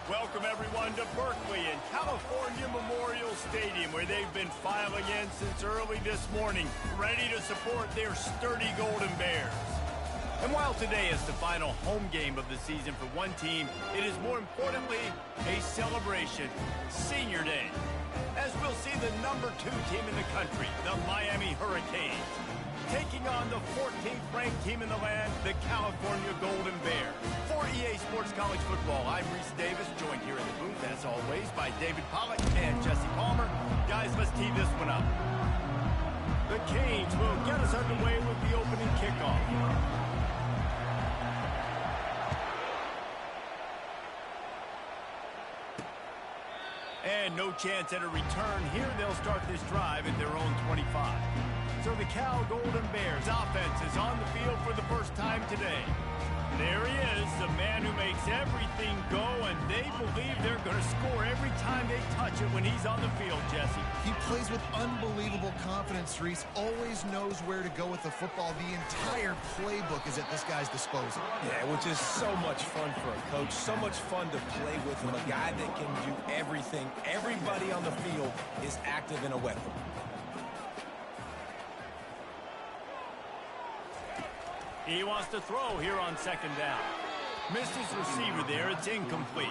Welcome, everyone, to Berkeley and California Memorial Stadium, where they've been filing in since early this morning, ready to support their sturdy Golden Bears. And while today is the final home game of the season for one team, it is more importantly a celebration, Senior Day, as we'll see the #2 team in the country, the Miami Hurricanes, taking on the 14th ranked team in the land, the California Golden Bears. For EA Sports College Football, I'm Reese Davis, joined here in the booth, as always, by David Pollack and Jesse Palmer. Guys, let's tee this one up. The Canes will get us underway with the opening kickoff. And no chance at a return here. They'll start this drive at their own 25. So the Cal Golden Bears offense is on the field for the first time today. There he is, the man who makes everything go, and they believe they're going to score every time they touch it when he's on the field, Jesse. He plays with unbelievable confidence, Reese. Always knows where to go with the football. The entire playbook is at this guy's disposal. Yeah, which is so much fun for a coach. So much fun to play with him. A guy that can do everything. Everybody on the field is active in a weapon. He wants to throw here on second down. Missed his receiver there. It's incomplete.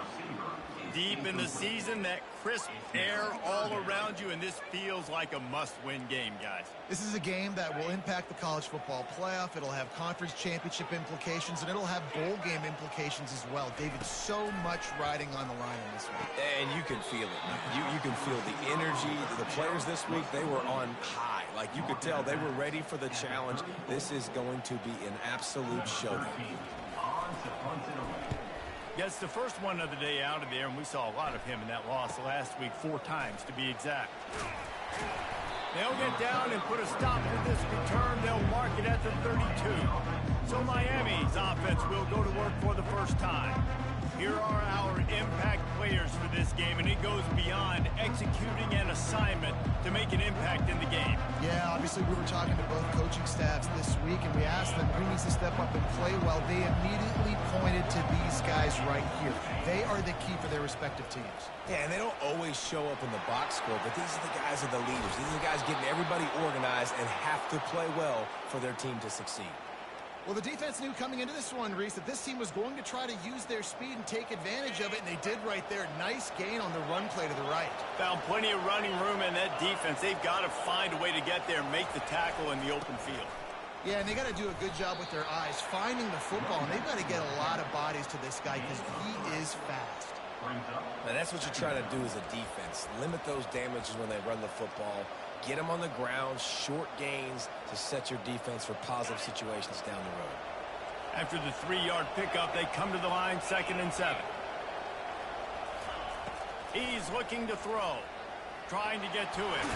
Deep in the season, that crisp air all around you, and this feels like a must-win game, guys. This is a game that will impact the college football playoff. It'll have conference championship implications, and it'll have bowl game implications as well. David, so much riding on the line in this one. And you can feel it. You can feel the energy. The players this week, they were on high. Like, you could tell they were ready for the challenge. This is going to be an absolute showdown. Gets the first one of the day out of there, and we saw a lot of him in that loss last week, 4 times to be exact. They'll get down and put a stop to this return. They'll mark it at the 32. So Miami's offense will go to work for the first time. Here are our impact players for this game, and it goes beyond executing an assignment to make an impact in the game. Yeah, obviously we were talking to both coaching staffs this week, and we asked them who needs to step up and play well. They immediately pointed to these guys right here. They are the key for their respective teams. Yeah, and they don't always show up in the box score, but these are the guys that are the leaders. These are the guys getting everybody organized and have to play well for their team to succeed. Well, the defense knew coming into this one, Reese, that this team was going to try to use their speed and take advantage of it, and they did right there. Nice gain on the run play to the right. Found plenty of running room in that defense. They've got to find a way to get there and make the tackle in the open field. Yeah, and they got to do a good job with their eyes, finding the football, and they've got to get a lot of bodies to this guy because he is fast. And that's what you try to do as a defense. Limit those damages when they run the football. Get them on the ground, short gains to set your defense for positive situations down the road. After the 3-yard pickup, they come to the line, 2nd and 7. He's looking to throw, trying to get to it.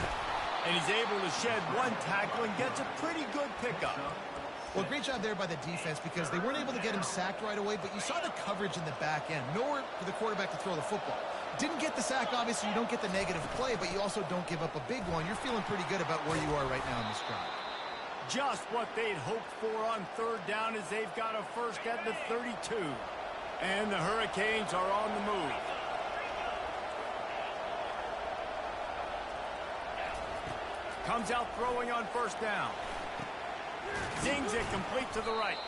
And he's able to shed one tackle and gets a pretty good pickup. Well, great job there by the defense because they weren't able to get him sacked right away, but you saw the coverage in the back end. Nowhere for the quarterback to throw the football. Didn't get the sack, obviously. You don't get the negative play, but you also don't give up a big one. You're feeling pretty good about where you are right now in this drive. Just what they'd hoped for on 3rd down as they've got a first at the 32. And the Hurricanes are on the move. Comes out throwing on 1st down. Zings it complete to the right.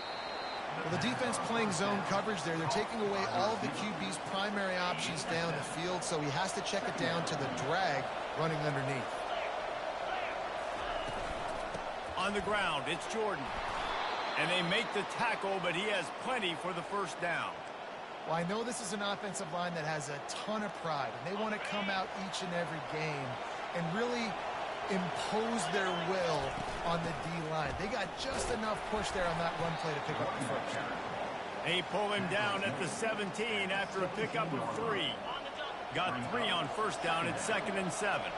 Well, the defense playing zone coverage there. They're taking away all of the QB's primary options down the field, so he has to check it down to the drag running underneath. On the ground, it's Jordan. And they make the tackle, but he has plenty for the 1st down. Well, I know this is an offensive line that has a ton of pride, and they want to come out each and every game and really impose their will on the D-line. They got just enough push there on that run play to pick up the 1st. They pull him down at the 17 after a pickup of 3. Got 3 on 1st down at 2nd and 7.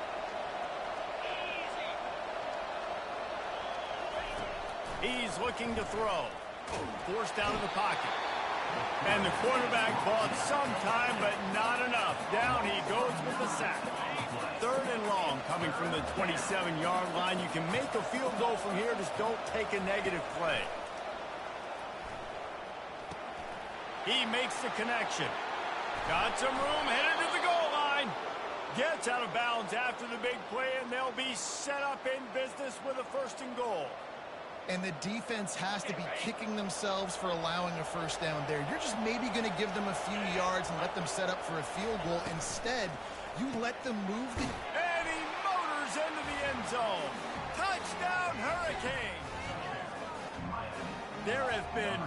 He's looking to throw. Forced out of the pocket. And the quarterback bought some time, but not enough. Down he goes with the sack. 3rd and long coming from the 27-yard line. You can make a field goal from here, just don't take a negative play. He makes the connection. Got some room, headed to the goal line. Gets out of bounds after the big play, and they'll be set up in business with a 1st and goal. And the defense has to be kicking themselves for allowing a 1st down there. You're just maybe going to give them a few yards and let them set up for a field goal. Instead, you let them move the... And he motors into the end zone. Touchdown, Hurricane! There have been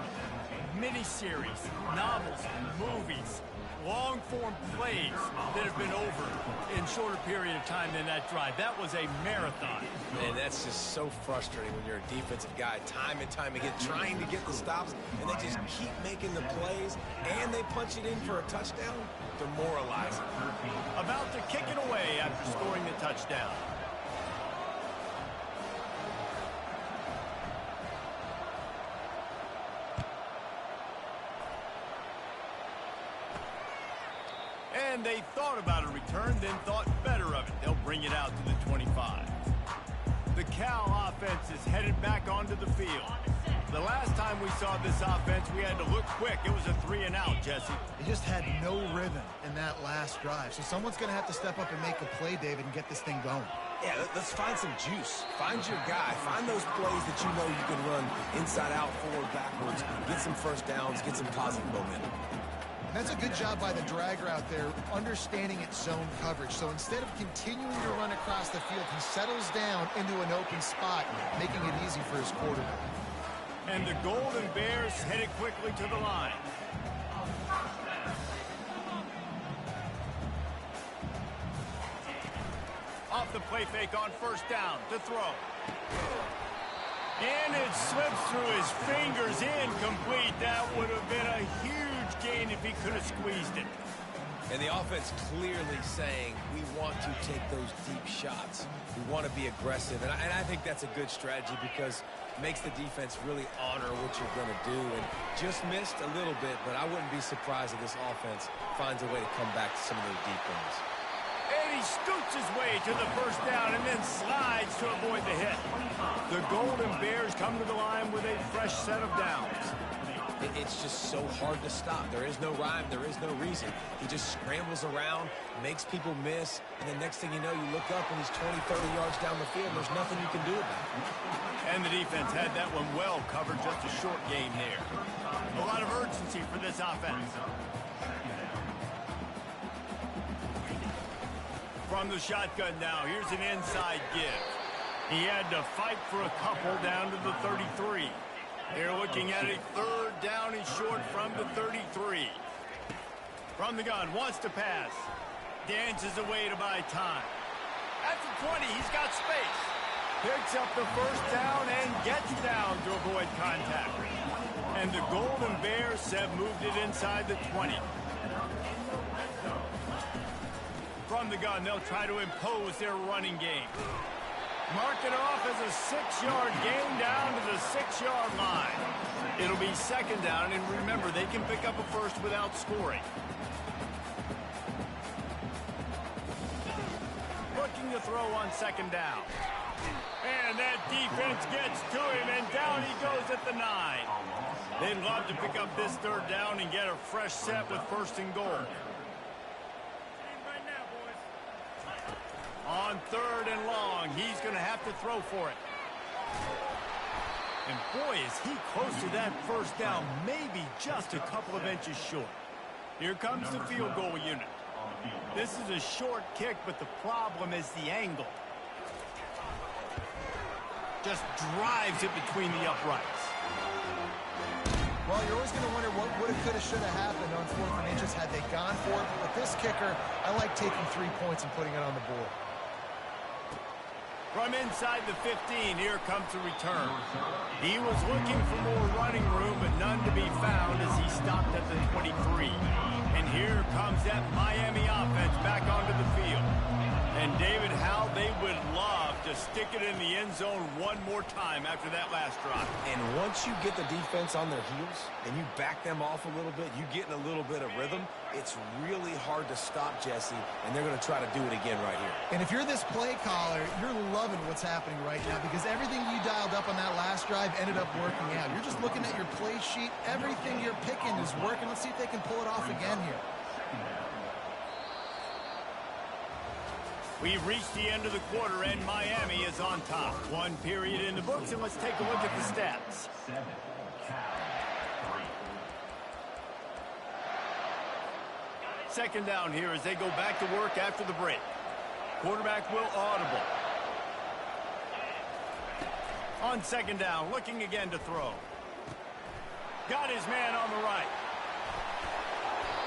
miniseries, novels, movies, long-form plays that have been over in shorter period of time than that drive. That was a marathon. And that's just so frustrating when you're a defensive guy, time and time again, trying to get the stops, and they just keep making the plays, and they punch it in for a touchdown. Demoralizing. About to kick it away after scoring the touchdown. And they thought about a return, then thought better of it. They'll bring it out to the 25. The Cal offense is headed back onto the field. The last time we saw this offense, we had to look quick. It was a 3-and-out, Jesse. They just had no rhythm in that last drive. So someone's going to have to step up and make a play, David, and get this thing going. Yeah, let's find some juice. Find your guy. Find those plays that you know you can run inside out, forward, backwards. Get some 1st downs. Get some positive momentum. That's a good job by the dragger out there, understanding its zone coverage. So instead of continuing to run across the field, he settles down into an open spot, making it easy for his quarterback. And the Golden Bears headed quickly to the line. Off the play fake on 1st down to throw. And it slips through his fingers, incomplete. That would have been a huge gain if he could have squeezed it. And the offense clearly saying, we want to take those deep shots. We want to be aggressive. And I think that's a good strategy because it makes the defense really honor what you're going to do. And just missed a little bit, but I wouldn't be surprised if this offense finds a way to come back to some of those deep ones. And he scoots his way to the 1st down and then slides to avoid the hit. The Golden Bears come to the line with a fresh set of downs. It's just so hard to stop. There is no rhyme. There is no reason. He just scrambles around, makes people miss, and the next thing you know, you look up and he's 20, 30 yards down the field, and there's nothing you can do about it. And the defense had that one well covered, just a short gain there. A lot of urgency for this offense. From the shotgun now, here's an inside give. He had to fight for a couple down to the 33. They're looking at a 3rd down and short from the 33. From the gun, wants to pass. Dances away to buy time. At the 20, he's got space. Picks up the 1st down and gets down to avoid contact. And the Golden Bears have moved it inside the 20. From the gun, they'll try to impose their running game. Mark it off as a 6-yard gain down to the 6-yard line. It'll be 2nd down, and remember, they can pick up a 1st without scoring. Looking to throw on 2nd down. And that defense gets to him, and down he goes at the 9. They'd love to pick up this 3rd down and get a fresh set with 1st and goal. On 3rd and long, he's going to have to throw for it. And boy, is he close to that 1st down, maybe just a couple of inches short. Here comes the field goal unit. This is a short kick, but the problem is the angle. Just drives it between the uprights. Well, you're always going to wonder what would have, could have, should have happened on 4th and inches had they gone for it. But this kicker, I like taking 3 points and putting it on the board. From inside the 15, here comes the return. He was looking for more running room, but none to be found as he stopped at the 23. And here comes that Miami offense back onto the field. And David, how they would love to stick it in the end zone one more time after that last drive. And once you get the defense on their heels and you back them off a little bit, you get in a little bit of rhythm, it's really hard to stop, Jesse, and they're going to try to do it again right here. And if you're this play caller, you're loving what's happening right now because everything you dialed up on that last drive ended up working out. You're just looking at your play sheet. Everything you're picking is working. Let's see if they can pull it off again here. We've reached the end of the quarter, and Miami is on top. One period in the books, and let's take a look at the stats. Second down here as they go back to work after the break. Quarterback will audible. On second down, looking again to throw. Got his man on the right.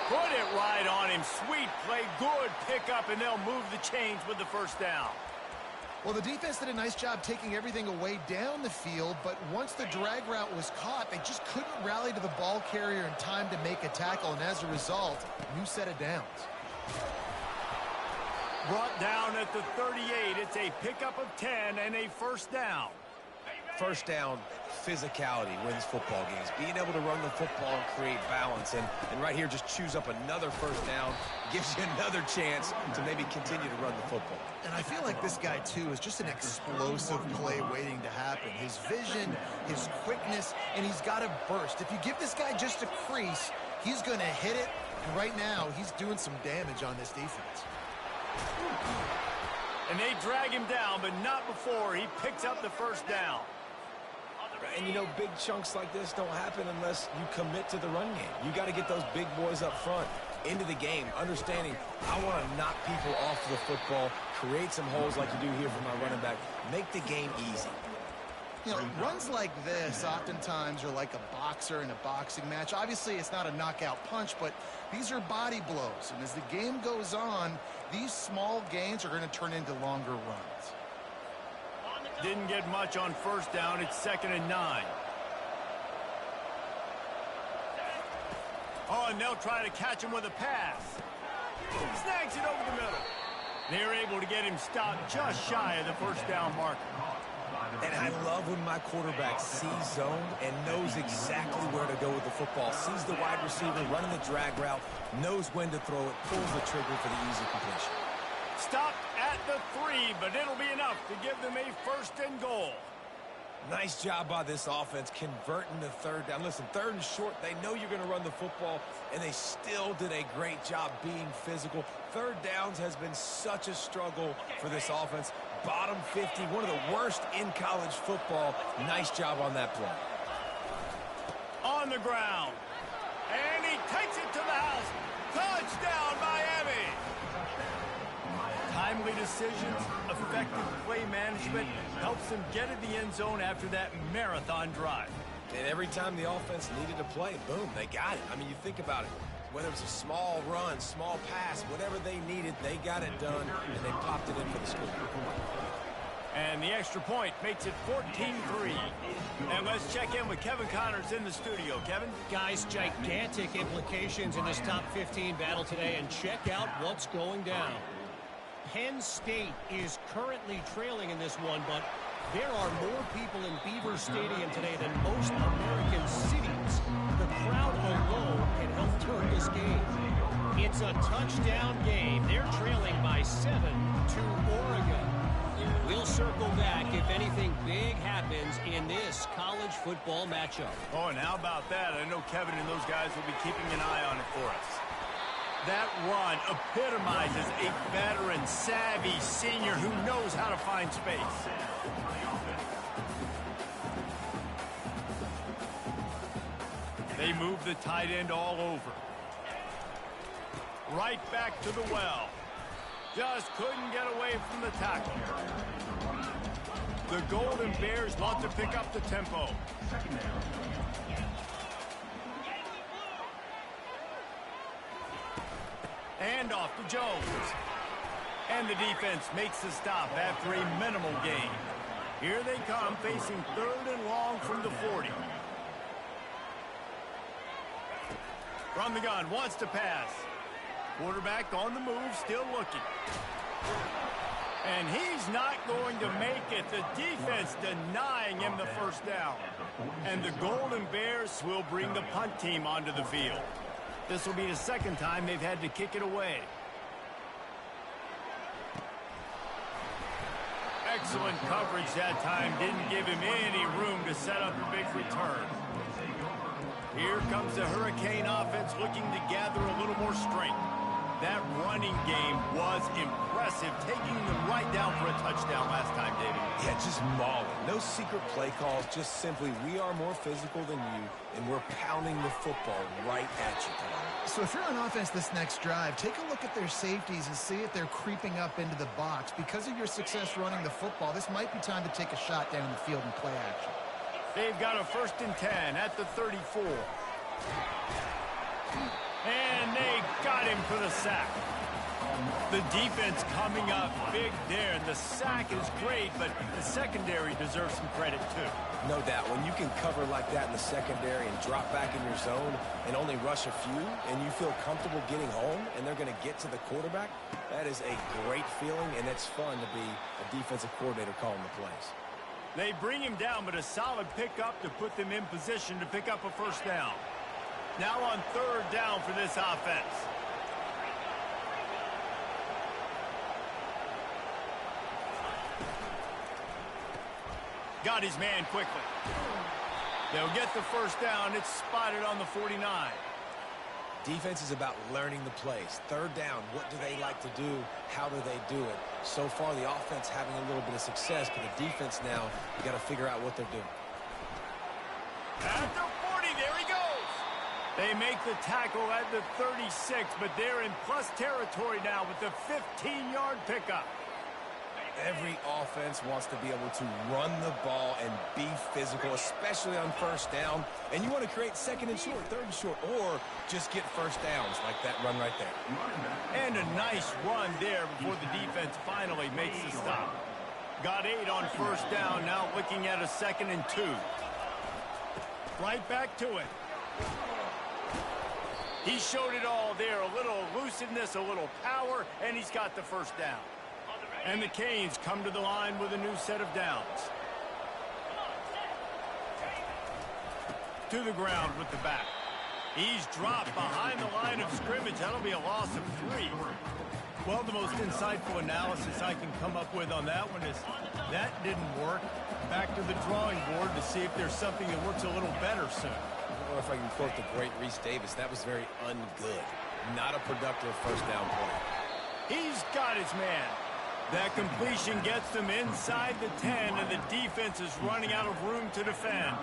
Put it right on him. Sweet play, good pickup, and they'll move the chains with the first down. Well, the defense did a nice job taking everything away down the field, but once the drag route was caught, they just couldn't rally to the ball carrier in time to make a tackle, and as a result, new set of downs. Brought down at the 38. It's a pickup of 10 and a first down. First down, physicality wins football games. Being able to run the football and create balance. And right here, just choose up another first down. Gives you another chance to maybe continue to run the football. And I feel like this guy, too, is just an explosive play waiting to happen. His vision, his quickness, and he's got a burst. If you give this guy just a crease, he's going to hit it. And right now, he's doing some damage on this defense. And they drag him down, but not before he picks up the first down. And, you know, big chunks like this don't happen unless you commit to the run game. You got to get those big boys up front into the game, understanding I want to knock people off the football, create some holes like you do here for my running back, make the game easy. You know, runs like this oftentimes are like a boxer in a boxing match. Obviously, it's not a knockout punch, but these are body blows. And as the game goes on, these small gains are going to turn into longer runs. Didn't get much on first down. It's 2nd and 9. Oh, and they'll try to catch him with a pass. Snags it over the middle. They're able to get him stopped just shy of the first down marker. And I love when my quarterback sees zone and knows exactly where to go with the football. Sees the wide receiver running the drag route, knows when to throw it, pulls the trigger for the easy completion. Stopped at the 3, but it'll be enough to give them a 1st and goal. Nice job by this offense converting the third down. Listen, 3rd and short, they know you're going to run the football, and they still did a great job being physical. 3rd downs has been such a struggle for this offense. Bottom 50, one of the worst in college football. Nice job on that play. On the ground. And he takes it to the house. Touchdown, Miami. Timely decisions, effective play management helps them get in the end zone after that marathon drive. And every time the offense needed to play, boom, they got it. I mean, you think about it. Whether it was a small run, small pass, whatever they needed, they got it done, and they popped it in for the score. And the extra point makes it 14-3. And let's check in with Kevin Connors in the studio. Kevin? Guys, gigantic implications in this top 15 battle today, and check out what's going down. Penn State is currently trailing in this one, but there are more people in Beaver Stadium today than most American cities. The crowd alone can help turn this game. It's a touchdown game. They're trailing by 7 to Oregon. We'll circle back if anything big happens in this college football matchup. Oh, and how about that? I know Kevin and those guys will be keeping an eye on it for us. That run epitomizes a veteran, savvy senior who knows how to find space. They move the tight end all over. Right back to the well. Just couldn't get away from the tackle. The Golden Bears want to pick up the tempo. And off to Jones. And the defense makes the stop after a minimal gain. Here they come, facing 3rd and long from the 40. From the gun, wants to pass. Quarterback on the move, still looking. And he's not going to make it. The defense denying him the first down. And the Golden Bears will bring the punt team onto the field. This will be the 2nd time they've had to kick it away. Excellent coverage that time. Didn't give him any room to set up a big return. Here comes the Hurricane offense looking to gather a little more strength. That running game was impressive, taking them right down for a touchdown last time, David. Yeah, just mauling. No secret play calls, just simply we are more physical than you, and we're pounding the football right at you, Tom. So if you're on offense this next drive, take a look at their safeties and see if they're creeping up into the box. Because of your success running the football, this might be time to take a shot down the field and play action. They've got a 1st and 10 at the 34. And they got him for the sack. The defense coming up big there. The sack is great, but the secondary deserves some credit too. No doubt. When you can cover like that in the secondary and drop back in your zone and only rush a few, and you feel comfortable getting home and they're going to get to the quarterback, that is a great feeling, and it's fun to be a defensive coordinator calling the plays. They bring him down, but a solid pickup to put them in position to pick up a 1st down. Now on 3rd down for this offense. Got his man quickly. They'll get the 1st down. It's spotted on the 49. Defense is about learning the plays. 3rd down, what do they like to do? How do they do it? So far, the offense having a little bit of success, but the defense now, you got to figure out what they're doing. At the 40, there he goes. They make the tackle at the 36, but they're in plus territory now with the 15-yard pickup. Every offense wants to be able to run the ball and be physical, especially on 1st down. And you want to create 2nd and short, 3rd and short, or just get 1st downs like that run right there. And a nice run there before the defense finally makes the stop. Got 8 on 1st down, now looking at a 2nd and 2. Right back to it. He showed it all there, a little elusiveness, a little power, and he's got the 1st down. And the Canes come to the line with a new set of downs. To the ground with the back. He's dropped behind the line of scrimmage. That'll be a loss of 3. Well, the most insightful analysis I can come up with on that one is that didn't work. Back to the drawing board to see if there's something that works a little better soon. Or if I can quote the great Reese Davis, that was very ungood. Not a productive 1st down play. He's got his man. That completion gets them inside the 10, and the defense is running out of room to defend.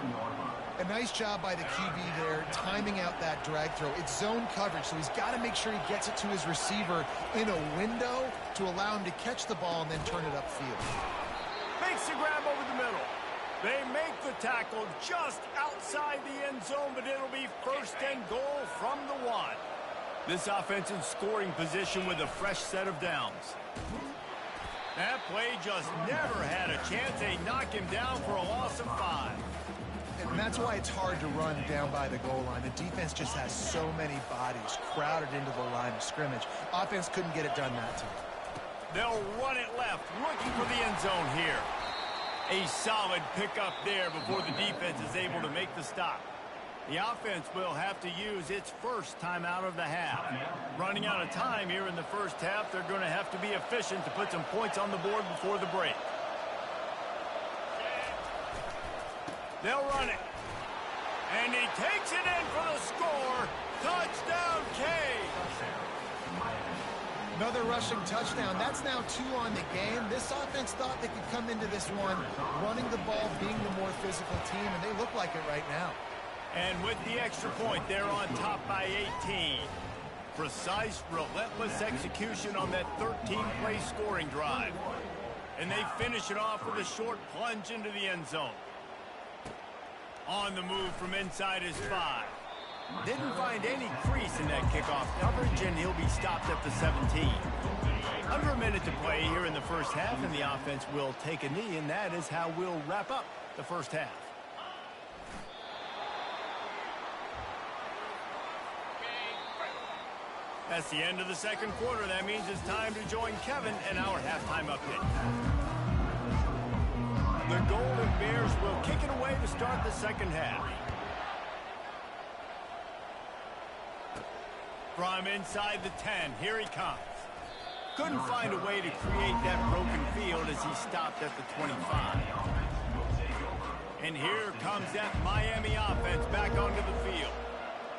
A nice job by the QB there, timing out that drag throw. It's zone coverage, so he's got to make sure he gets it to his receiver in a window to allow him to catch the ball and then turn it upfield. Makes the grab over the middle. They make the tackle just outside the end zone, but it'll be 1st and goal from the 1. This offense in scoring position with a fresh set of downs. That play just never had a chance. They knock him down for a loss of 5. And that's why it's hard to run down by the goal line. The defense just has so many bodies crowded into the line of scrimmage. Offense couldn't get it done that time. They'll run it left, looking for the end zone here. A solid pickup there before the defense is able to make the stop. The offense will have to use its 1st timeout of the half. Running out of time here in the 1st half, they're going to have to be efficient to put some points on the board before the break. They'll run it. And he takes it in for the score. Touchdown, Canes. Another rushing touchdown. That's now 2 on the game. This offense thought they could come into this one running the ball, being the more physical team, and they look like it right now. And with the extra point, they're on top by 18. Precise, relentless execution on that 13-play scoring drive. And they finish it off with a short plunge into the end zone. On the move from inside his 5. Didn't find any crease in that kickoff coverage, and he'll be stopped at the 17. Under a minute to play here in the 1st half, and the offense will take a knee, and that is how we'll wrap up the 1st half. That's the end of the 2nd quarter. That means it's time to join Kevin and our halftime update. The Golden Bears will kick it away to start the 2nd half. From inside the 10, here he comes. Couldn't find a way to create that broken field as he stopped at the 25. And here comes that Miami offense back onto the field.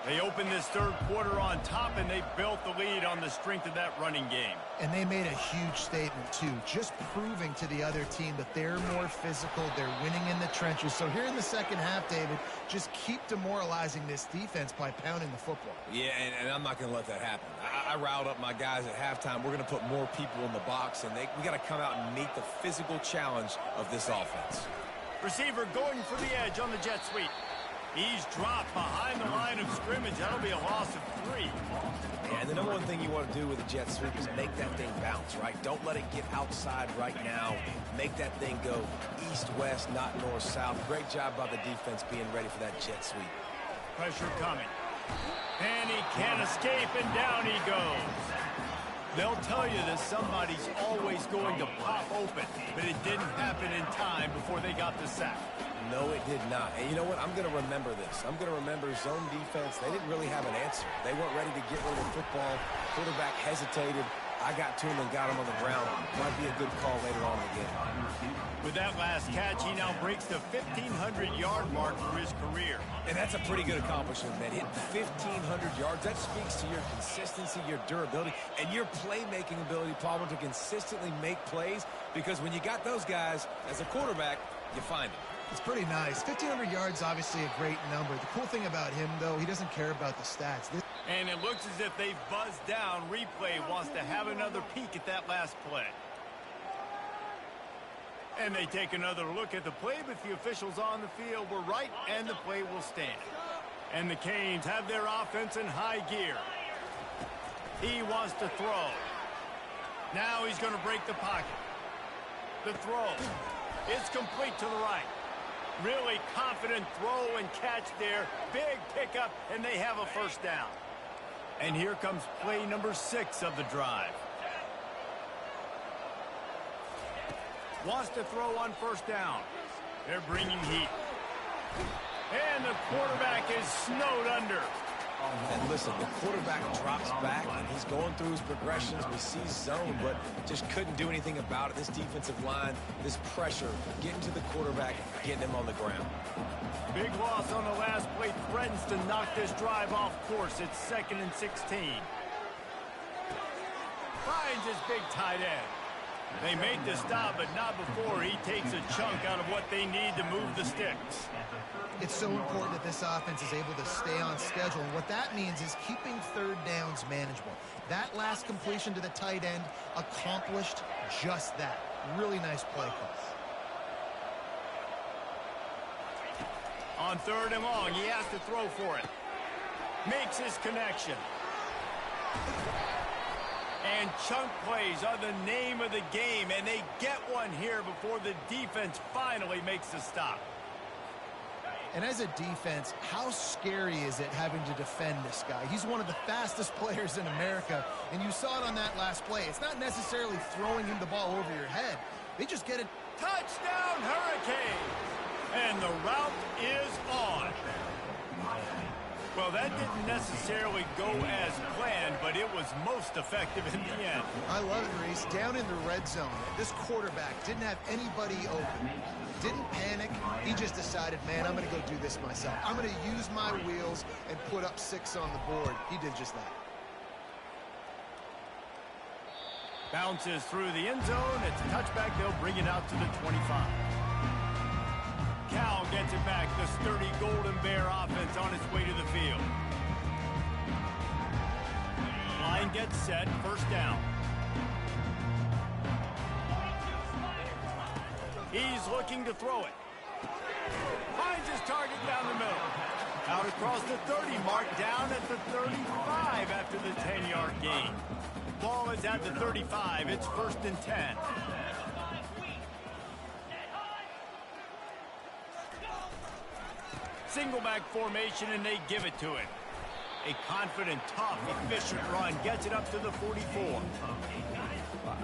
They opened this third quarter on top, and they built the lead on the strength of that running game. And they made a huge statement, too, just proving to the other team that they're more physical, they're winning in the trenches. So here in the second half, David, just keep demoralizing this defense by pounding the football. Yeah, and I'm not going to let that happen. I riled up my guys at halftime. We're going to put more people in the box, and we got to come out and meet the physical challenge of this offense. Receiver going for the edge on the jet sweep. He's dropped behind the line of scrimmage. That'll be a loss of 3. Yeah, and the number one thing you want to do with a jet sweep is make that thing bounce, right? Don't let it get outside right now. Make that thing go east-west, not north-south. Great job by the defense being ready for that jet sweep. Pressure coming. And he can't escape, and down he goes. They'll tell you that somebody's always going to pop open, but it didn't happen in time before they got the sack. No, it did not. And you know what? I'm going to remember this. I'm going to remember zone defense. They didn't really have an answer. They weren't ready to get rid of the football. Quarterback hesitated. I got to him and got him on the ground. Might be a good call later on in the game. With that last catch, he now breaks the 1,500-yard mark for his career. And that's a pretty good accomplishment, man. Hitting 1,500 yards, that speaks to your consistency, your durability, and your playmaking ability, Palmer, to consistently make plays. Because when you got those guys as a quarterback, you find them. It's pretty nice. 1,500 yards, obviously a great number. The cool thing about him, though, he doesn't care about the stats. And it looks as if they've buzzed down. Replay wants to have another peek at that last play. And they take another look at the play, but the officials on the field were right, and the play will stand. And the Canes have their offense in high gear. He wants to throw. Now he's going to break the pocket. The throw. It's complete to the right. Really confident throw and catch there. Big pickup, and they have a first down. And here comes play number 6 of the drive. Wants to throw on first down. They're bringing heat. And the quarterback is snowed under. And listen, the quarterback drops back, and he's going through his progressions. We see zone, but just couldn't do anything about it. This defensive line, this pressure, getting to the quarterback, getting him on the ground. Big loss on the last play threatens to knock this drive off course. It's 2nd and 16. Finds his big tight end. They make the stop, but not before he takes a chunk out of what they need to move the sticks. It's so important that this offense is able to stay on schedule. And what that means is keeping third downs manageable. That last completion to the tight end accomplished just that. Really nice play call. On 3rd and long, he has to throw for it. Makes his connection. And chunk plays are the name of the game, and they get one here before the defense finally makes the stop. And as a defense, how scary is it having to defend this guy? He's one of the fastest players in America, and you saw it on that last play. It's not necessarily throwing him the ball over your head. They just get it. Touchdown, Hurricanes! And the route is on. Well, that didn't necessarily go as planned, but it was most effective in the end. I love it, Reese. Down in the red zone, this quarterback didn't have anybody open. Didn't panic. He just decided, man, I'm going to go do this myself. I'm going to use my wheels and put up 6 on the board. He did just that. Bounces through the end zone. It's a touchback. They'll bring it out to the 25. Cal gets it back. The sturdy Golden Bear offense on its way to the field. Line gets set. First down. He's looking to throw it. Finds his target down the middle. Out across the 30 mark, down at the 35 after the 10-yard gain. Ball is at the 35. It's 1st and 10. Single back formation, and they give it to him. A confident, tough, efficient run gets it up to the 44.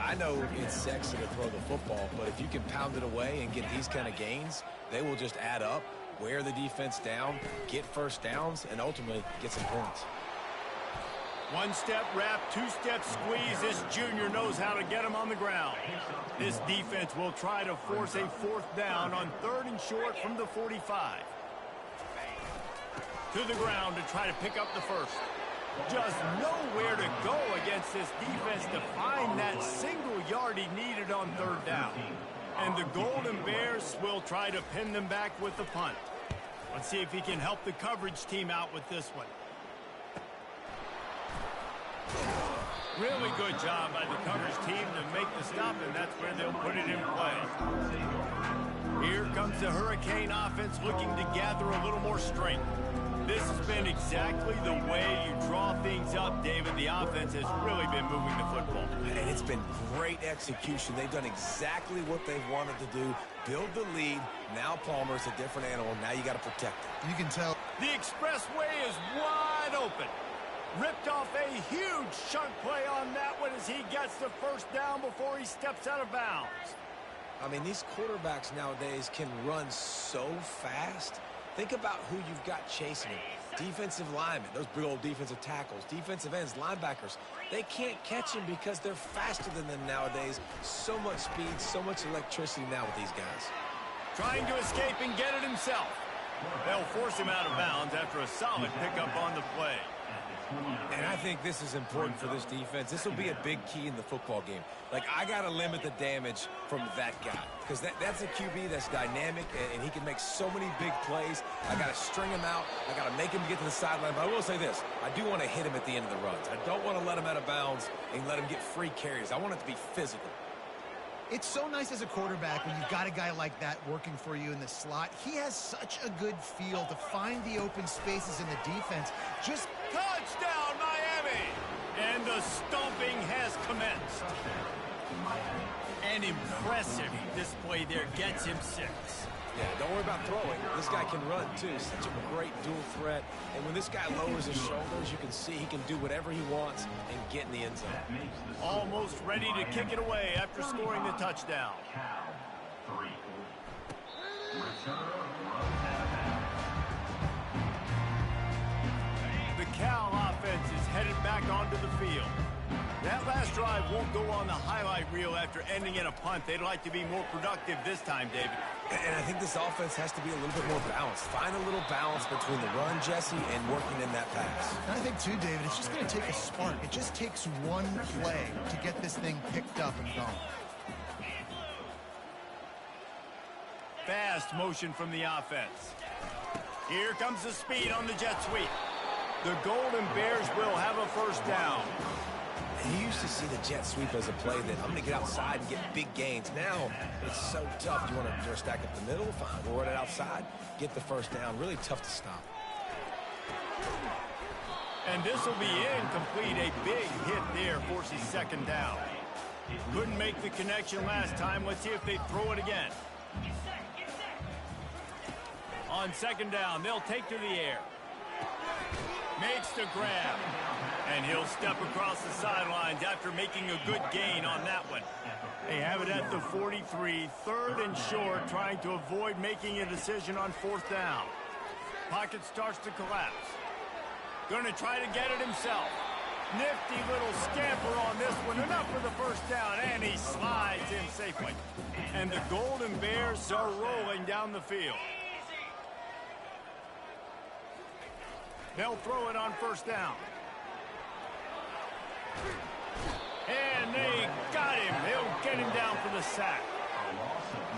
I know it's sexy to throw the football, but if you can pound it away and get these kind of gains, they will just add up, wear the defense down, get first downs, and ultimately get some points. One-step wrap, two-step squeeze. This junior knows how to get him on the ground. This defense will try to force a 4th down on 3rd and short from the 45. To the ground to try to pick up the first. Just nowhere to go against this defense to find that single yard he needed on third down. And the Golden Bears will try to pin them back with the punt. Let's see if he can help the coverage team out with this one. Really good job by the coverage team to make the stop, and that's where they'll put it in play. Here comes the Hurricane offense looking to gather a little more strength. This has been exactly the way you draw things up, David. The offense has really been moving the football. And it's been great execution. They've done exactly what they've wanted to do. Build the lead. Now Palmer's a different animal. Now you got to protect it. You can tell. The expressway is wide open. Ripped off a huge chunk play on that one as he gets the first down before he steps out of bounds. I mean, these quarterbacks nowadays can run so fast. Think about who you've got chasing him. Defensive linemen, those big old defensive tackles, defensive ends, linebackers. They can't catch him because they're faster than them nowadays. So much speed, so much electricity now with these guys. Trying to escape and get it himself. They'll force him out of bounds after a solid pickup on the play. And I think this is important for this defense. This will be a big key in the football game. Like, I got to limit the damage from that guy because that's a QB that's dynamic, and he can make so many big plays. I got to string him out. I got to make him get to the sideline. But I will say this. I do want to hit him at the end of the runs. I don't want to let him out of bounds and let him get free carries. I want it to be physical. It's so nice as a quarterback when you've got a guy like that working for you in the slot. He has such a good feel to find the open spaces in the defense. Just touchdown, Miami! And the stomping has commenced. An impressive display there gets him 6. Yeah, don't worry about throwing. This guy can run, too. Such a great dual threat. And when this guy lowers his shoulders, you can see he can do whatever he wants and get in the end zone. Almost ready to kick it away after scoring the touchdown. The Cal offense is headed back onto the field. That last drive won't go on the highlight reel after ending in a punt. They'd like to be more productive this time, David. And I think this offense has to be a little bit more balanced. Find a little balance between the run, Jesse, and working in that pass. And I think, too, David, it's just going to take a spark. It just takes one play to get this thing picked up and going. Fast motion from the offense. Here comes the speed on the jet sweep. The Golden Bears will have a first down. You used to see the jet sweep as a play that I'm going to get outside and get big gains. Now, it's so tough. You want to stack up the middle? Fine. We'll run it outside, get the first down. Really tough to stop. And this will be incomplete. A big hit there forces second down. Couldn't make the connection last time. Let's see if they throw it again. On second down, they'll take to the air. Makes the grab. And he'll step across the sidelines after making a good gain on that one. They have it at the 43, 3rd and short, trying to avoid making a decision on 4th down. Pocket starts to collapse. Going to try to get it himself. Nifty little scamper on this one. Enough for the first down, and he slides in safely. And the Golden Bears are rolling down the field. They'll throw it on first down. And they got him. They'll get him down for the sack.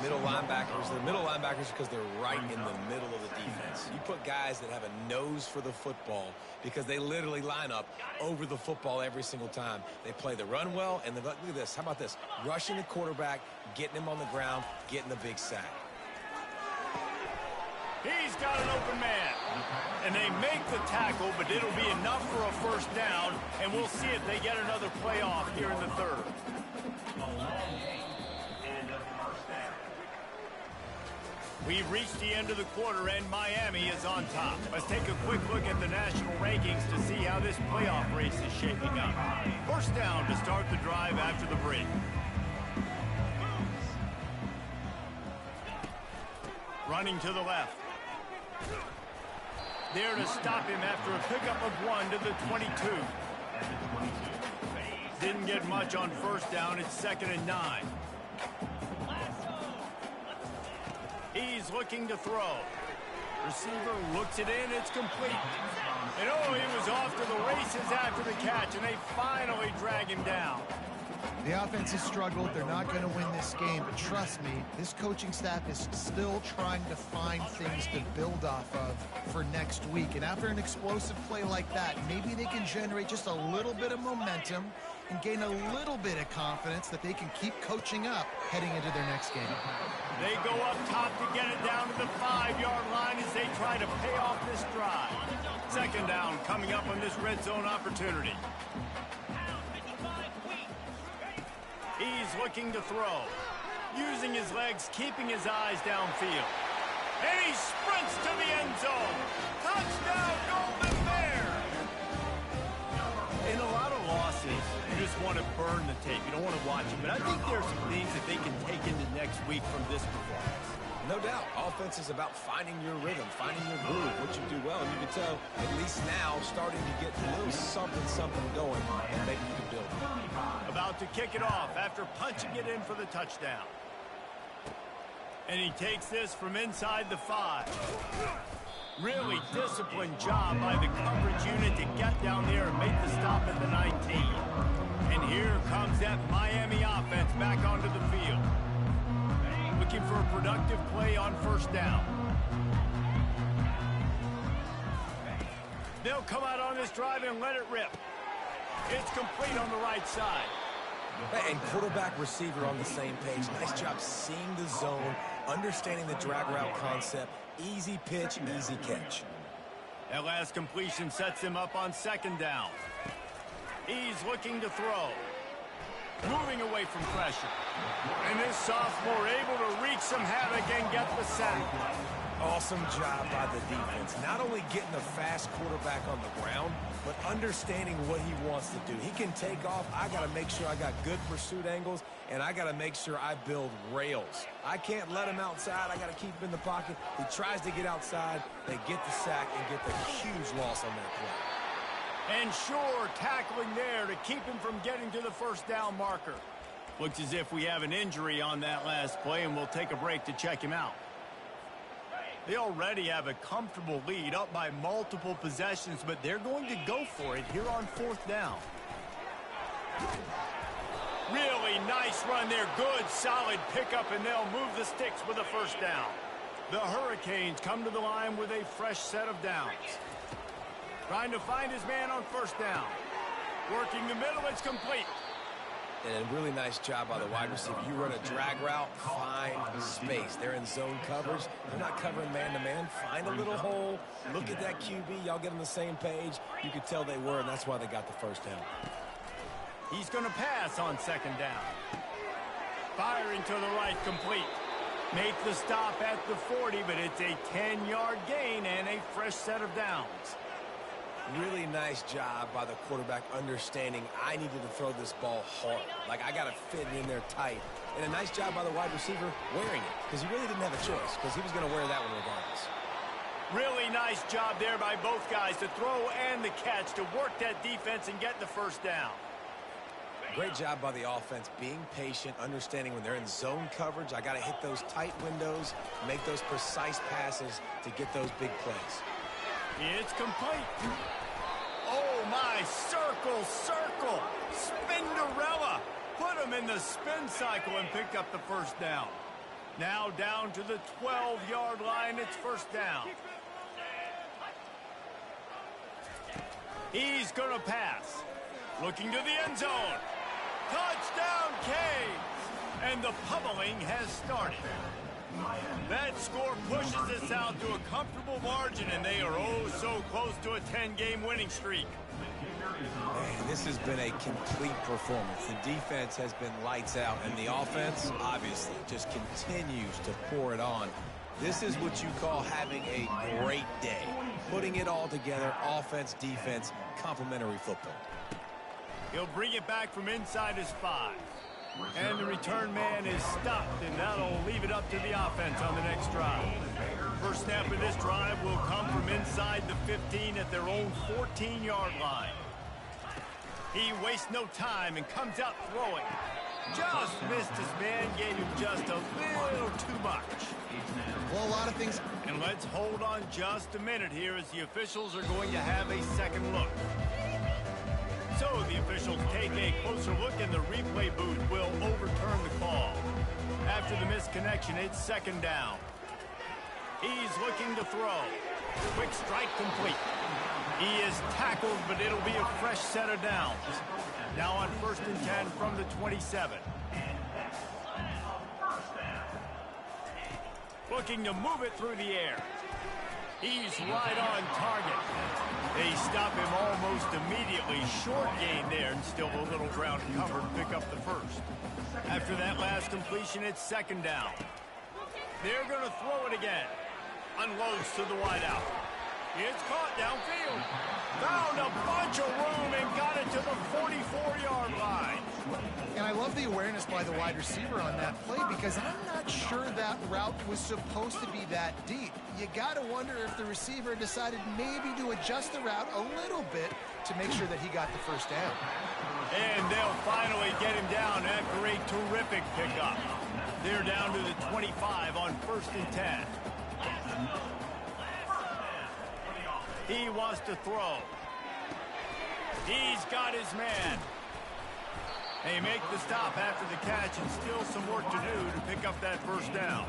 Middle linebackers. They're middle linebackers because they're right in the middle of the defense. You put guys that have a nose for the football because they literally line up over the football every single time. They play the run well, and look at this. How about this? Rushing the quarterback, getting him on the ground, getting the big sack. He's got an open man. And they make the tackle, but it'll be enough for a first down, and we'll see if they get another playoff here in the 3rd. We've reached the end of the quarter, and Miami is on top. Let's take a quick look at the national rankings to see how this playoff race is shaping up. First down to start the drive after the break. Running to the left. There to stop him after a pickup of 1 to the 22. Didn't get much on first down. It's 2nd and 9. He's looking to throw. Receiver looks it in, it's complete. And oh, he was off to the races after the catch, and they finally drag him down. The offense has struggled. They're not going to win this game, but trust me, this coaching staff is still trying to find things to build off of for next week. And after an explosive play like that, maybe they can generate just a little bit of momentum and gain a little bit of confidence that they can keep coaching up heading into their next game. They go up top to get it down to the 5-yard line as they try to pay off this drive. Second down coming up on this red zone opportunity. He's looking to throw, using his legs, keeping his eyes downfield. And he sprints to the end zone. Touchdown, Golden Bear! In a lot of losses, you just want to burn the tape. You don't want to watch it. But I think there's some things that they can take into next week from this performance. No doubt. Offense is about finding your rhythm, finding your groove, what you do well. And you can tell, at least now, starting to get a little something going, and maybe you can build it. About to kick it off after punching it in for the touchdown. And he takes this from inside the 5. Really disciplined job by the coverage unit to get down there and make the stop at the 19. And here comes that Miami offense back onto the field. Looking for a productive play on first down. They'll come out on this drive and let it rip. It's complete on the right side. And quarterback receiver on the same page. Nice job seeing the zone, understanding the drag route concept. Easy pitch, easy catch. That last completion sets him up on second down. He's looking to throw. Moving away from pressure. And this sophomore able to wreak some havoc and get the sack. Awesome job by the defense. Not only getting a fast quarterback on the ground, but understanding what he wants to do. He can take off. I got to make sure I got good pursuit angles, and I got to make sure I build rails. I can't let him outside. I got to keep him in the pocket. He tries to get outside. They get the sack and get the huge loss on that play. And sure, tackling there to keep him from getting to the first down marker. Looks as if we have an injury on that last play, and we'll take a break to check him out. They already have a comfortable lead up by multiple possessions, but they're going to go for it here on fourth down. Really nice run there. Good, solid pickup, and they'll move the sticks with a first down. The Hurricanes come to the line with a fresh set of downs. Trying to find his man on first down. Working the middle, it's complete. And a really nice job by the wide receiver. You run a drag route, find space. They're in zone coverage. They're not covering man-to-man. Find a little hole. Look at that QB. Y'all get on the same page. You could tell they were, and that's why they got the first down. He's going to pass on second down. Firing to the right, complete. Make the stop at the 40, but it's a 10-yard gain and a fresh set of downs. Really nice job by the quarterback understanding I needed to throw this ball hard. Like, I got to fit it in there tight. And a nice job by the wide receiver wearing it, because he really didn't have a choice, because he was going to wear that one regardless. Really nice job there by both guys to throw and the catch to work that defense and get the first down. Great job by the offense, being patient, understanding when they're in zone coverage, I got to hit those tight windows, make those precise passes to get those big plays. It's complete. Oh, my, circle, circle. Spinderella. Put him in the spin cycle and picked up the first down. Now down to the 12-yard line. It's first down. He's going to pass. Looking to the end zone. Touchdown, Canes. And the pummeling has started. That score pushes us out to a comfortable margin, and they are oh so close to a 10-game winning streak. Man, this has been a complete performance. The defense has been lights out, and the offense, obviously, just continues to pour it on. This is what you call having a great day. Putting it all together, offense, defense, complementary football. He'll bring it back from inside his 5. And the return man is stopped, and that'll leave it up to the offense on the next drive. First snap of this drive will come from inside the 15 at their own 14-yard line. He wastes no time and comes out throwing. Just missed his man, gave him just a little too much. Well, a lot of things. And let's hold on just a minute here as the officials are going to have a second look. So the officials take a closer look and the replay booth will overturn the call. After the misconnection, it's second down. He's looking to throw. Quick strike complete. He is tackled, but it'll be a fresh set of downs. Now on 1st and 10 from the 27. Looking to move it through the air. He's right on target. They stop him almost immediately. Short gain there, and still a little ground cover to pick up the first. After that last completion, it's second down. They're going to throw it again. Unloads to the wideout. It's caught downfield. Found a bunch of room and got it to the 44-yard line. And I love the awareness by the wide receiver on that play because I'm not sure that route was supposed to be that deep. You got to wonder if the receiver decided maybe to adjust the route a little bit to make sure that he got the first down. And they'll finally get him down after a terrific pickup. They're down to the 25 on 1st and 10. He wants to throw. He's got his man. They make the stop after the catch and still some work to do to pick up that first down.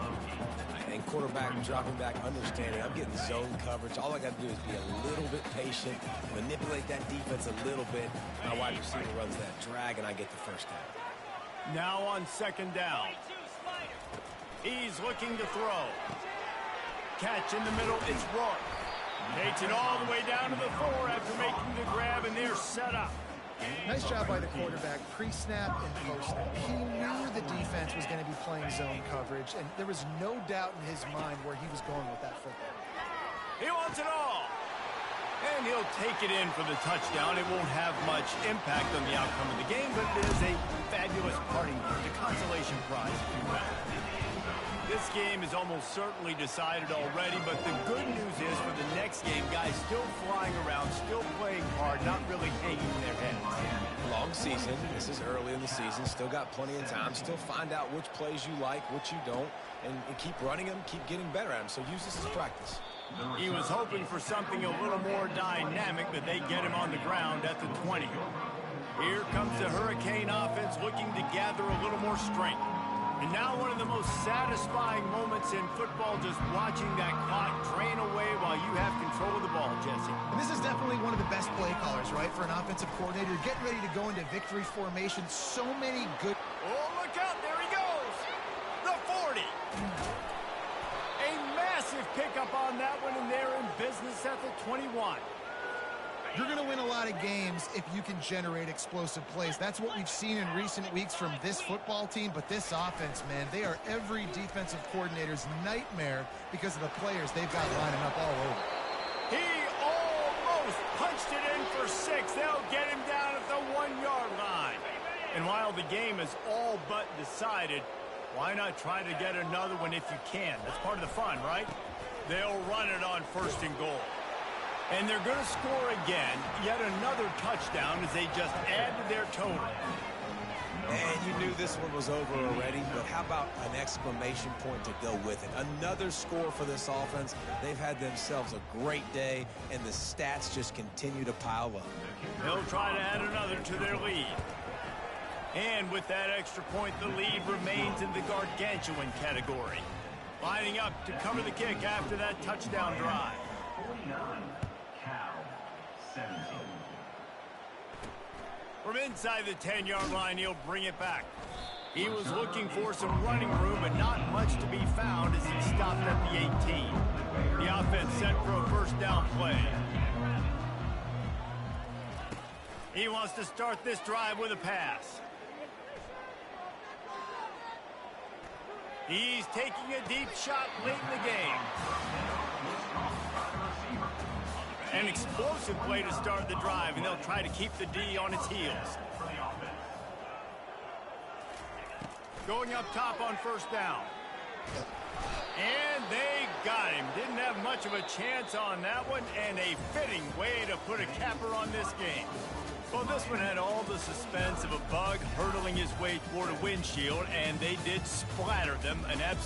And quarterback dropping back, understanding I'm getting zone coverage. All I got to do is be a little bit patient, manipulate that defense a little bit. My wide receiver runs that drag, and I get the first down. Now on second down. He's looking to throw. Catch in the middle, it's Rourke. Takes it all the way down to the 4 after making the grab, and they're set up. Nice job by the quarterback, pre-snap and post-snap. He knew the defense was going to be playing zone coverage, and there was no doubt in his mind where he was going with that football. He wants it all. And he'll take it in for the touchdown. It won't have much impact on the outcome of the game, but it is a fabulous parting gift, a consolation prize, if you will. This game is almost certainly decided already, but the good news is for the next game, guys still flying around, still playing hard, not really hanging their heads. Long season. This is early in the season. Still got plenty of time. Still find out which plays you like, which you don't, and keep running them, keep getting better at them. So use this as practice. He was hoping for something a little more dynamic, but they get him on the ground at the 20. Here comes the Hurricane offense looking to gather a little more strength. And now one of the most satisfying moments in football, just watching that clock drain away while you have control of the ball, Jesse. And this is definitely one of the best play callers, right, for an offensive coordinator. Getting ready to go into victory formation. So many good... Oh, look out. There he goes. The 40. A massive pickup on that one, and they're in business at the 21. You're going to win a lot of games if you can generate explosive plays. That's what we've seen in recent weeks from this football team, but this offense, man, they are every defensive coordinator's nightmare because of the players they've got lining up all over. He almost punched it in for 6. They'll get him down at the 1-yard line. And while the game is all but decided, why not try to get another one if you can? That's part of the fun, right? They'll run it on 1st and goal. And they're going to score again, yet another touchdown as they just add to their total. And you knew this one was over already, but how about an exclamation point to go with it? Another score for this offense. They've had themselves a great day, and the stats just continue to pile up. They'll try to add another to their lead. And with that extra point, the lead remains in the gargantuan category. Lining up to cover the kick after that touchdown drive. 49. From inside the 10-yard line, he'll bring it back. He was looking for some running room, but not much to be found as he stopped at the 18. The offense set for a first down play. He wants to start this drive with a pass. He's taking a deep shot late in the game. An explosive play to start the drive, and they'll try to keep the D on its heels. Going up top on first down. And they got him. Didn't have much of a chance on that one, and a fitting way to put a capper on this game. Well, this one had all the suspense of a bug hurtling his way toward a windshield, and they did splatter them an absolute